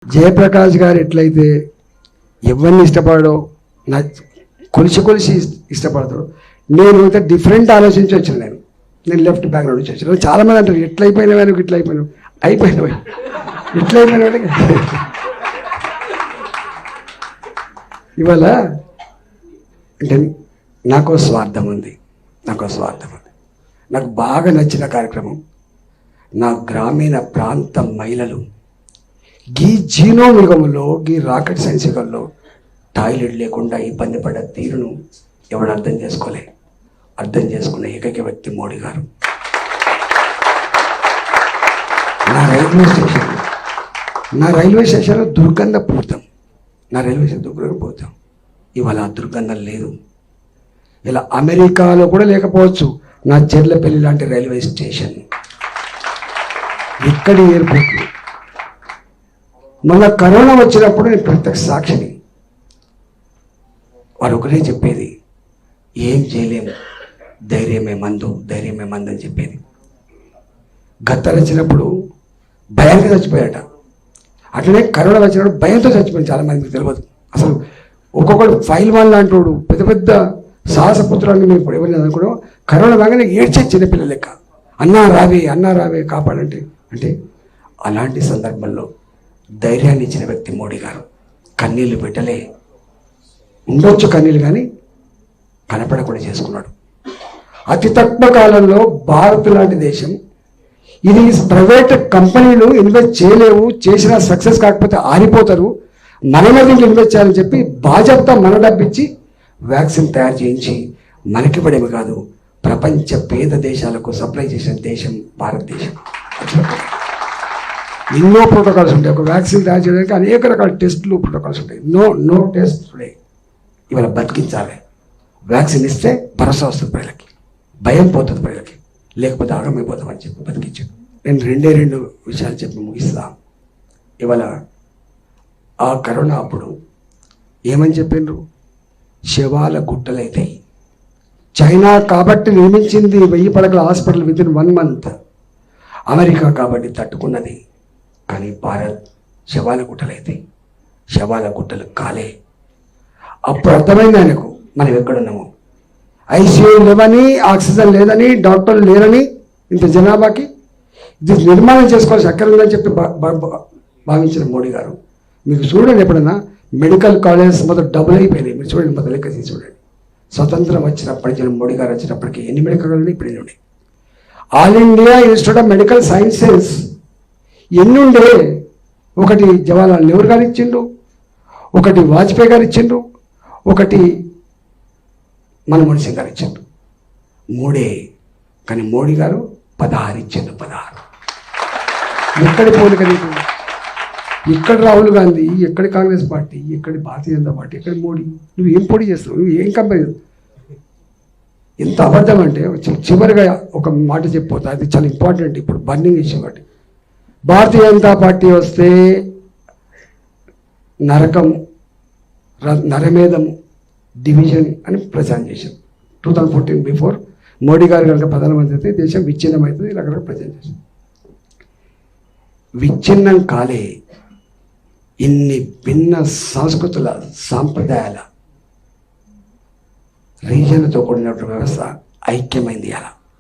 జయప్రకాష్ గారు ఎట్లయితే ఎవరిని ఇష్టపడో నా కొలిసి ఇష్టపడతాడు, నేను అయితే డిఫరెంట్ ఆలోచించి వచ్చిన. నేను లెఫ్ట్ బ్యాక్గ్రౌండ్ నుంచి వచ్చిన. చాలామంది అంటారు ఎట్లయిపోయినావా నువ్వు, ఇట్లా అయిపోయినావు ఎట్లయిపోయినా. ఇవాళ అంటే నాకు స్వార్థం ఉంది. నాకు బాగా నచ్చిన కార్యక్రమం, నా గ్రామీణ ప్రాంత మహిళలు గీ జీనోమిగంలో, గీ రాకెట్ సైన్స్ యుగంలో టాయిలెట్ లేకుండా ఇబ్బంది పడ్డ తీరును ఎవడు అర్థం చేసుకోలే. అర్థం చేసుకున్న ఏకైక వ్యక్తి మోడీ గారు. నా రైల్వే స్టేషన్లో దుర్గంధపూరితం. ఇవాళ ఆ దుర్గంధం లేదు. ఇలా అమెరికాలో కూడా లేకపోవచ్చు నా చెర్లపల్లి లాంటి రైల్వే స్టేషన్. ఇక్కడి ఎయిర్పోర్ట్ మన కరోనా వచ్చినప్పుడు నేను ప్రత్యక్ష సాక్షిని. వారు ఒకరే చెప్పేది, ఏం చేయలేము, ధైర్యమే మందు అని చెప్పేది. గత్తలు వచ్చినప్పుడు భయంగా చచ్చిపోయాట. అట్లనే కరోనా వచ్చినప్పుడు భయంతో చచ్చిపోయింది. చాలా మందికి తెలియదు. అసలు ఒక్కొక్కడు ఫైల్ వన్ లాంటి పెద్ద సాహసపుత్రాన్ని మేము ఇప్పుడు ఎవరిని అనుకున్నాం. కరోనా రాగానే ఏడ్చే చిన్నపిల్లల లెక్క, అన్నా రావే కాపాడంటే. అంటే అలాంటి సందర్భంలో ధైర్యాన్ని ఇచ్చిన వ్యక్తి మోడీ గారు. కన్నీళ్లు పెట్టలే, ఉండొచ్చు కన్నీళ్ళు, కానీ కనపడకుండా చేసుకున్నాడు. అతి తక్కువ కాలంలో భారత్ లాంటి దేశం, ఇది ప్రైవేట్ కంపెనీలు ఇన్వెస్ట్ చేయలేవు, చేసినా సక్సెస్ కాకపోతే ఆరిపోతారు, మనమే దీంట్లో ఇన్వెస్ట్ చేయాలని చెప్పి బాధ్యత మన డబ్బిచ్చి వ్యాక్సిన్ తయారు చేయించి మనకివ్వడమే కాదు, ప్రపంచ పేద దేశాలకు సప్లై చేసిన దేశం భారతదేశం. ఎన్నో ప్రోటోకాల్స్ ఉంటాయి. ఒక వ్యాక్సిన్ తయారు చేయడానికి అనేక రకాల టెస్టులు, ప్రోటోకాల్స్ ఉంటాయి. No test today. ఇవాళ బతికించాలి. వ్యాక్సిన్ ఇస్తే భరోసా వస్తుంది ప్రజలకి, భయం పోతుంది ప్రజలకి, లేకపోతే ఆగమైపోతామని చెప్పి బతికించాడు. నేను రెండు విషయాలు చెప్పి ముగిస్తా. ఇవాళ ఆ కరోనా అప్పుడు ఏమని చెప్పిండ్రు? శవాల గుట్టలైతాయి. చైనా కాబట్టి నిర్మించింది 1000 పడకల హాస్పిటల్ వితిన్ 1 month. అమెరికా కాబట్టి తట్టుకున్నది. కానీ భారత్ శవాల గుట్టలైతాయి. శవాల గుట్టలు కాలే. అప్పుడు అర్థమైంది ఆయనకు మనం ఎక్కడున్నాము. ఐసీయూ లేవని, ఆక్సిజన్ లేదని, డాక్టర్లు లేరని, ఇంత జనాభాకి ఇది నిర్మాణం చేసుకోవాల్సి అక్కడ ఉందని చెప్పి భావించిన మోడీ గారు. మీకు చూడండి, ఎప్పుడన్నా మెడికల్ కాలేజ్ మొదలు డబుల్ అయిపోయినాయి. మీరు చూడండి, మొదలు లెక్క తీసి చూడండి. స్వతంత్రం వచ్చినప్పటికీ, మోడీ గారు వచ్చినప్పటికీ ఎన్ని మెడికల్ కాలేజ్ ఇప్పుడు ఎన్ని ఉన్నాయి? All India institute of medical sciences ఎన్ని ఉండే? ఒకటి జవహర్లాల్ నెహ్రూ గారు ఇచ్చిండ్రు, ఒకటి వాజ్పేయి గారు ఇచ్చిండ్రు, ఒకటి మన్మోహన్ సింగ్ గారు ఇచ్చిండ్రు. 3. కానీ మోడీ గారు 16 ఇచ్చిండ్రు. 16. ఎక్కడి పోలిక నీకు? ఇక్కడ రాహుల్ గాంధీ, ఎక్కడి కాంగ్రెస్ పార్టీ, ఎక్కడి భారతీయ జనతా పార్టీ, ఎక్కడి మోడీ? నువ్వు ఏం పోటీ చేస్తావు? నువ్వు ఏం కంపేర్? ఎంత అబద్ధం అంటే చివరిగా ఒక మాట చెప్పిపోతా, అది చాలా ఇంపార్టెంట్. ఇప్పుడు బర్నింగ్ ఇష్యూ. ఒకటి, భారతీయ జనతా పార్టీ వస్తే నరకం, నరమేధం, డివిజన్ అని ప్రచారం చేశాం. 2014 బిఫోర్ మోడీ గారు కనుక ప్రధానమంత్రి అయితే దేశం విచ్ఛిన్నం అవుతుంది, ఇలా ప్రచారం చేశాం. విచ్ఛిన్నం కాలే. ఇన్ని భిన్న సంస్కృతుల, సాంప్రదాయాల, రీజన్లతో కూడిన వ్యవస్థ ఐక్యమైంది అలా.